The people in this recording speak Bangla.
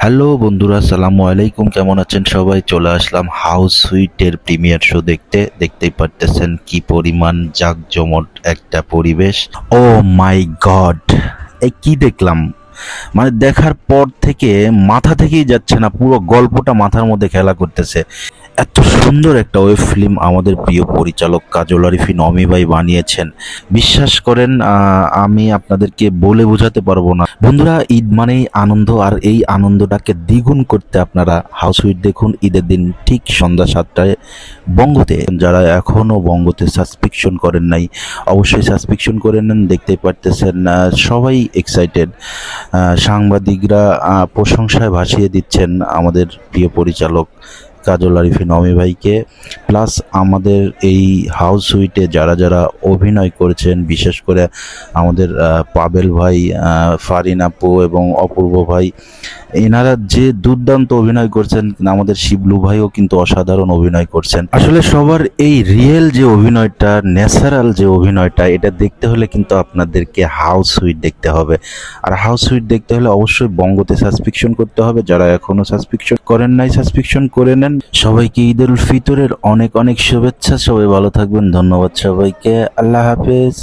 হ্যালো বন্ধুরা, আসসালামু আলাইকুম। কেমন আছেন সবাই? চলে আসলাম হাউস সুইটের প্রিমিয়ার শো দেখতে। দেখতেই পারতেছেন কি পরিমাণ জাঁকজমট একটা পরিবেশ। ও মাই গড, এই কি দেখলাম! মানে দেখার পর থেকে মাথা থেকেই যাচ্ছে না, পুরো গল্পটা মাথার মধ্যে খেলা করতেছে। এত সুন্দর একটা ওয়েব ফিল্ম আমাদের প্রিয় পরিচালক কাজল আরিফিন অমি ভাই বানিয়েছেন। বিশ্বাস করেন, আমি আপনাদেরকে বলে বোঝাতে পারবো না। বন্ধুরা, ঈদ মানেই আনন্দ, আর এই আনন্দটাকে দ্বিগুণ করতে আপনারা হাউস উইট দেখুন ঈদের দিন ঠিক সন্ধ্যা 7টায় বঙ্গতে। যারা এখনও বঙ্গতে সাবস্ক্রিপশন করেন নাই, অবশ্যই সাবস্ক্রিপশন করে নেন। দেখতেই পারতেছেন সবাই এক্সাইটেড। সাংবাদিকরা প্রশংসায় ভাসিয়ে দিচ্ছেন আমাদের প্রিয় পরিচালক কাজল আরিফিন অমি ভাইকে। প্লাস আমাদের এই হাউস সুইটে যারা যারা অভিনয় করেছেন, বিশেষ করে আমাদের পাবেল ভাই, ফারিন আপু এবং অপূর্ব ভাই, এনারা যে দুর্দান্ত অভিনয় করছেন। আমাদের শিবলু ভাইও কিন্তু অসাধারণ অভিনয় করছেন। আসলে সবার এই রিয়েল যে অভিনয়টা, ন্যাচারাল যে অভিনয়টা, এটা দেখতে হলে কিন্তু আপনাদেরকে হাউস সুইট দেখতে হবে। আর হাউস সুইট দেখতে হলে অবশ্যই বঙ্গতে সাবস্ক্রিপশন করতে হবে। যারা এখনো সাবস্ক্রিপশন করেন নাই, সাবস্ক্রিপশন করে নেন। সবাইকে ঈদুল ফিতরের অনেক অনেক শুভেচ্ছা। সবাই ভালো থাকবেন। ধন্যবাদ সবাইকে। আল্লাহ হাফেজ।